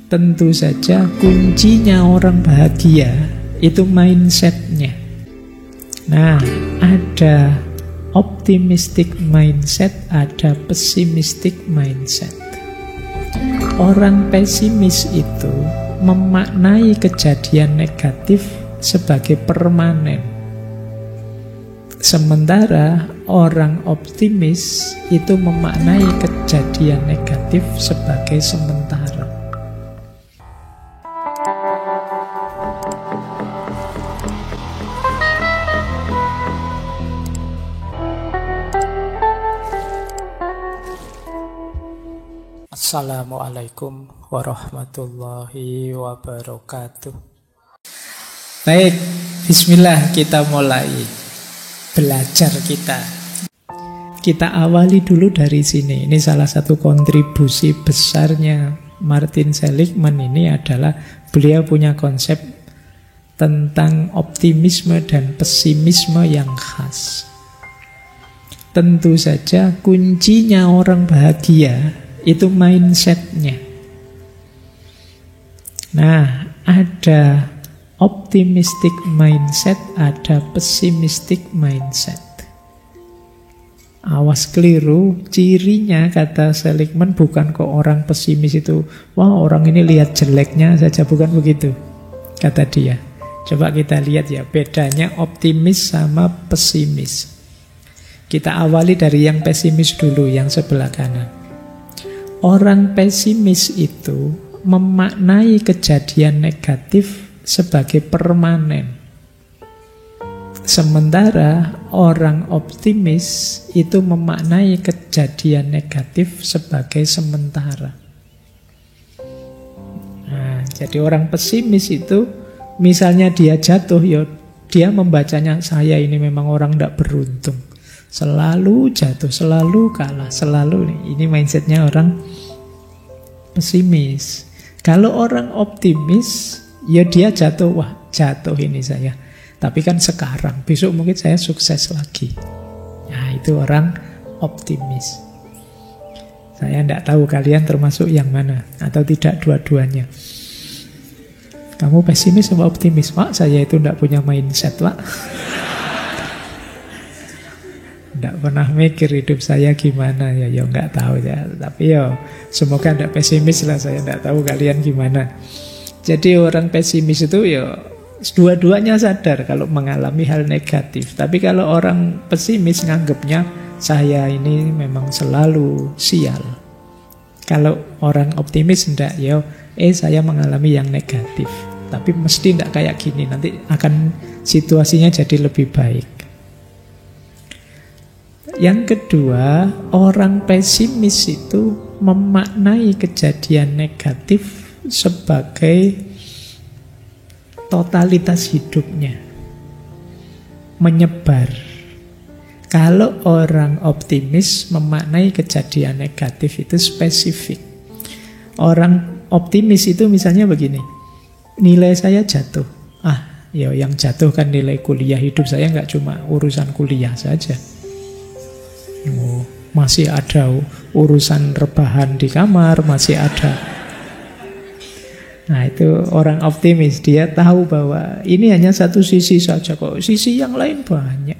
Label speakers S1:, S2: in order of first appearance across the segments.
S1: Tentu saja kuncinya orang bahagia itu mindsetnya. Nah, ada optimistic mindset, ada pessimistic mindset. Orang pesimis itu memaknai kejadian negatif sebagai permanen. Sementara orang optimis itu memaknai kejadian negatif sebagai sementara. Assalamualaikum warahmatullahi wabarakatuh. Baik, bismillah, kita mulai belajar kita. Kita awali dulu dari sini. Ini salah satu kontribusi besarnya Martin Seligman ini adalah beliau punya konsep tentang optimisme dan pesimisme yang khas. Tentu saja kuncinya orang bahagia itu mindsetnya. Nah, ada optimistic mindset, ada pessimistic mindset. Awas keliru, cirinya kata Seligman bukan kok orang pesimis itu, wah orang ini lihat jeleknya saja, bukan begitu kata dia. Coba kita lihat ya bedanya optimis sama pesimis. Kita awali dari yang pesimis dulu, yang sebelah kanan. Orang pesimis itu memaknai kejadian negatif sebagai permanen. Sementara orang optimis itu memaknai kejadian negatif sebagai sementara. Nah, jadi orang pesimis itu misalnya dia jatuh, ya dia membacanya, saya ini memang orang tidak beruntung. Selalu jatuh, selalu kalah, selalu nih. Ini mindsetnya orang pesimis. Kalau orang optimis, ya dia jatuh, wah jatuh ini saya. Tapi kan sekarang, besok mungkin saya sukses lagi. Nah itu orang optimis. Saya tidak tahu kalian termasuk yang mana, atau tidak dua-duanya. Kamu pesimis sama optimis? Pak, saya itu tidak punya mindset, Pak. Tidak pernah mikir hidup saya gimana ya, nggak tahu ya. Tapi ya semoga tidak pesimis lah, saya tidak tahu kalian gimana. Jadi orang pesimis itu ya dua-duanya sadar kalau mengalami hal negatif. Tapi kalau orang pesimis nganggapnya saya ini memang selalu sial. Kalau orang optimis enggak, ya saya mengalami yang negatif. Tapi mesti enggak kayak gini, nanti akan situasinya jadi lebih baik. Yang kedua, orang pesimis itu memaknai kejadian negatif sebagai totalitas hidupnya, menyebar. Kalau orang optimis memaknai kejadian negatif itu spesifik. Orang optimis itu misalnya begini, nilai saya jatuh. Ya yang jatuh kan nilai kuliah, hidup saya nggak cuma urusan kuliah saja. Masih ada urusan rebahan di kamar, masih ada. Nah itu orang optimis, dia tahu bahwa ini hanya satu sisi saja kok, sisi yang lain banyak.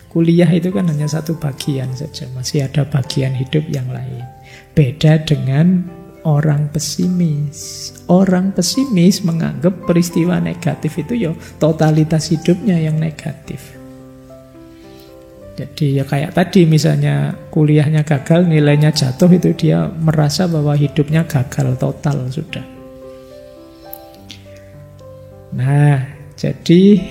S1: Kuliah itu kan hanya satu bagian saja, masih ada bagian hidup yang lain. Beda dengan orang pesimis. Orang pesimis menganggap peristiwa negatif itu ya totalitas hidupnya yang negatif. Jadi ya kayak tadi misalnya kuliahnya gagal, nilainya jatuh, itu dia merasa bahwa hidupnya gagal total sudah. Nah, jadi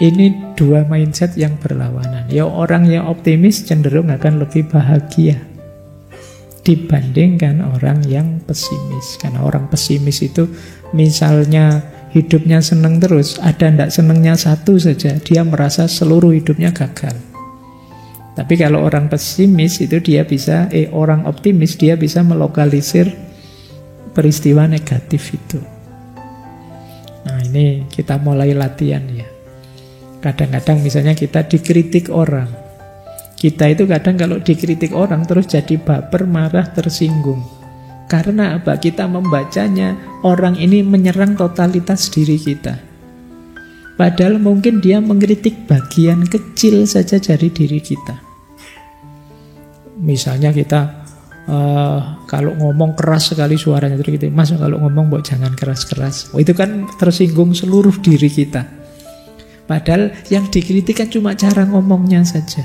S1: ini dua mindset yang berlawanan. Ya orang yang optimis cenderung akan lebih bahagia dibandingkan orang yang pesimis. Karena orang pesimis itu misalnya hidupnya senang terus, ada ndak senangnya satu saja, dia merasa seluruh hidupnya gagal. Tapi kalau orang pesimis itu dia bisa, orang optimis dia bisa melokalisir peristiwa negatif itu. Nah ini kita mulai latihan ya. Kadang-kadang misalnya kita dikritik orang. Kita itu kadang kalau dikritik orang terus jadi baper, marah, tersinggung. Karena apa? Kita membacanya, orang ini menyerang totalitas diri kita. Padahal mungkin dia mengkritik bagian kecil saja dari diri kita. Misalnya kita kalau ngomong keras sekali suaranya, terus gitu, Mas kalau ngomong jangan keras-keras. Itu kan tersinggung seluruh diri kita. Padahal yang dikritik kan cuma cara ngomongnya saja.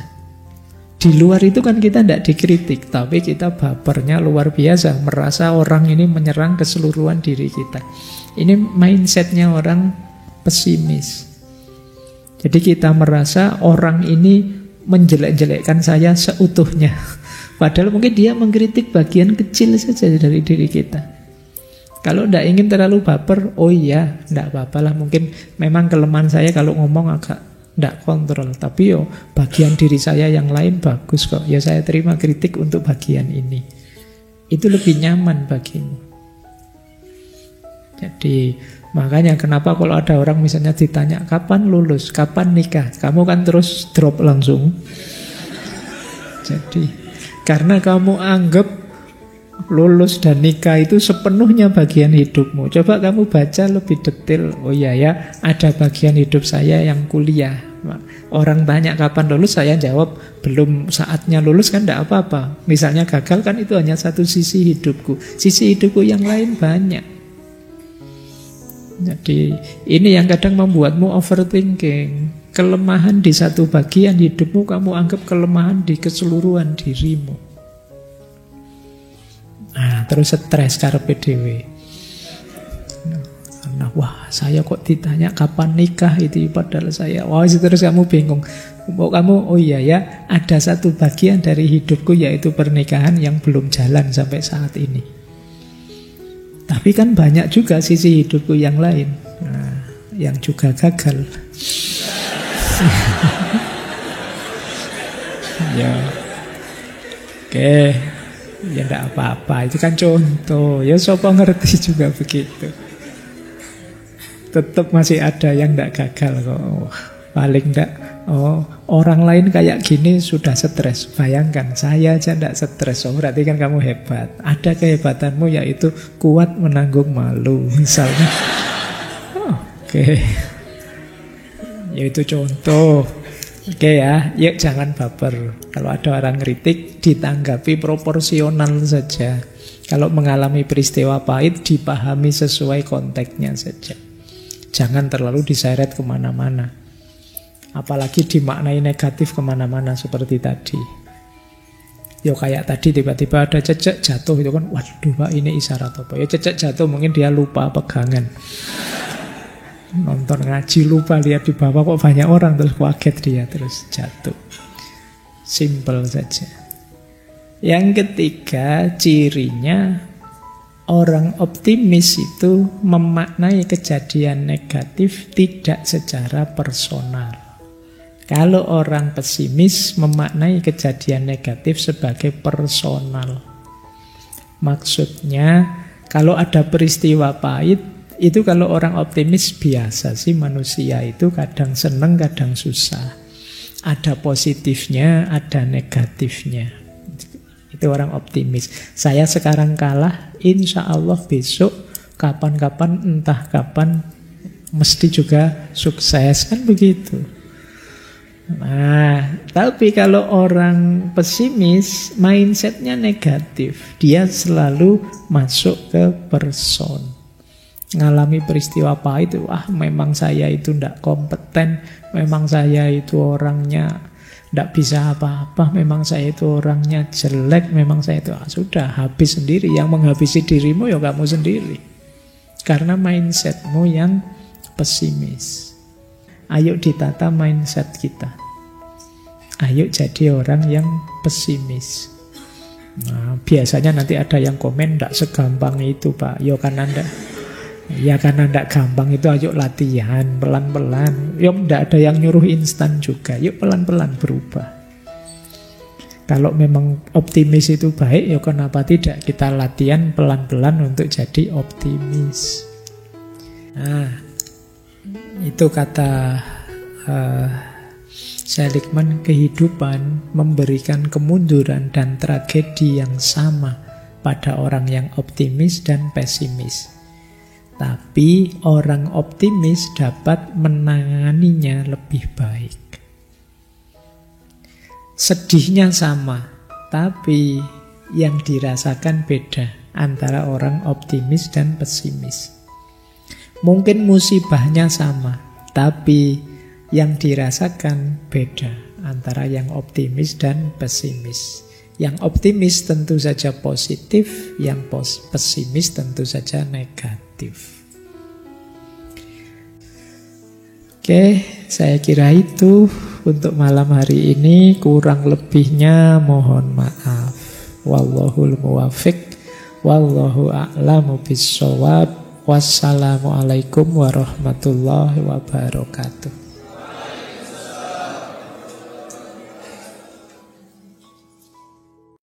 S1: Di luar itu kan kita tidak dikritik, tapi kita bapernya luar biasa, merasa orang ini menyerang keseluruhan diri kita. Ini mindsetnya orang pesimis. Jadi kita merasa orang ini menjelek-jelekkan saya seutuhnya. Padahal mungkin dia mengkritik bagian kecil saja dari diri kita. Kalau tidak ingin terlalu baper, oh iya, tidak apa-apa lah. Mungkin memang kelemahan saya kalau ngomong agak tidak kontrol. Tapi bagian diri saya yang lain bagus kok. Ya saya terima kritik untuk bagian ini. Itu lebih nyaman bagimu. Jadi makanya kenapa kalau ada orang misalnya ditanya kapan lulus, kapan nikah, kamu kan terus drop langsung. Jadi karena kamu anggap lulus dan nikah itu sepenuhnya bagian hidupmu. Coba kamu baca lebih detail. Oh iya ya, ada bagian hidup saya yang kuliah. Orang tanya kapan lulus, saya jawab belum saatnya lulus kan tidak apa-apa. Misalnya gagal kan itu hanya satu sisi hidupku. Sisi hidupku yang lain banyak. Jadi ini yang kadang membuatmu overthinking. Kelemahan di satu bagian hidupmu kamu anggap kelemahan di keseluruhan dirimu. Nah, terus stres karepe dhewe. Nah, wah, saya kok ditanya kapan nikah itu, padahal saya, wah, terus kamu bingung. Kamu, oh iya ya, ada satu bagian dari hidupku yaitu pernikahan yang belum jalan sampai saat ini. Tapi kan banyak juga sisi hidupku yang lain, nah, yang juga gagal. Ya, oke, ya enggak apa-apa. Itu kan contoh. Ya siapa ngerti juga begitu. Tetap masih ada yang enggak gagal kok. Paling enggak, orang lain kayak gini sudah stres. Bayangkan, saya aja enggak stres. Berarti kan kamu hebat. Ada kehebatanmu yaitu kuat menanggung malu, misalnya. Oke. Yaitu contoh. Oke ya, yuk jangan baper. Kalau ada orang kritik, ditanggapi proporsional saja. Kalau mengalami peristiwa pahit, dipahami sesuai konteksnya saja. Jangan terlalu diseret kemana-mana. Apalagi dimaknai negatif kemana-mana seperti tadi. Yo kayak tadi tiba-tiba ada cecek jatuh, itu kan, waduh Pak, ini isyarat apa? Ya cecek jatuh mungkin dia lupa pegangan. Nonton ngaji lupa lihat di bawah kok banyak orang, terus kaget dia, terus jatuh. Simple saja. Yang ketiga, cirinya orang optimis itu memaknai kejadian negatif tidak secara personal. Kalau orang pesimis memaknai kejadian negatif sebagai personal. Maksudnya kalau ada peristiwa pahit, itu kalau orang optimis biasa sih, manusia itu kadang seneng, kadang susah. Ada positifnya, ada negatifnya. Itu orang optimis. Saya sekarang kalah, insya Allah besok, kapan-kapan, entah kapan, mesti juga sukses. Kan begitu. Nah, tapi kalau orang pesimis, mindsetnya negatif. Dia selalu masuk ke person. Ngalami peristiwa pahit itu, memang saya itu tidak kompeten, memang saya itu orangnya tidak bisa apa-apa, memang saya itu orangnya jelek, memang saya itu, sudah habis sendiri. Yang menghabisi dirimu ya kamu sendiri, karena mindsetmu yang pesimis. Ayo ditata mindset kita. Ayo jadi orang yang pesimis. Nah, biasanya nanti ada yang komen, tidak segampang itu Pak. Yo kan Anda, ya karena tidak gampang itu, ayo latihan pelan-pelan. Yuk tidak ada yang nyuruh instan juga. Yuk pelan-pelan berubah. Kalau memang optimis itu baik, ya kenapa tidak kita latihan pelan-pelan untuk jadi optimis. Nah, itu kata Seligman, kehidupan memberikan kemunduran dan tragedi yang sama pada orang yang optimis dan pesimis. Tapi orang optimis dapat menanganinya lebih baik. Sedihnya sama, tapi yang dirasakan beda antara orang optimis dan pesimis. Mungkin musibahnya sama, tapi yang dirasakan beda antara yang optimis dan pesimis. Yang optimis tentu saja positif, yang pesimis tentu saja negatif. Oke, saya kira itu untuk malam hari ini. Kurang lebihnya mohon maaf. Wallahul muwaffiq, wallahu a'lamu bissawab. Wassalamualaikum warahmatullahi wabarakatuh.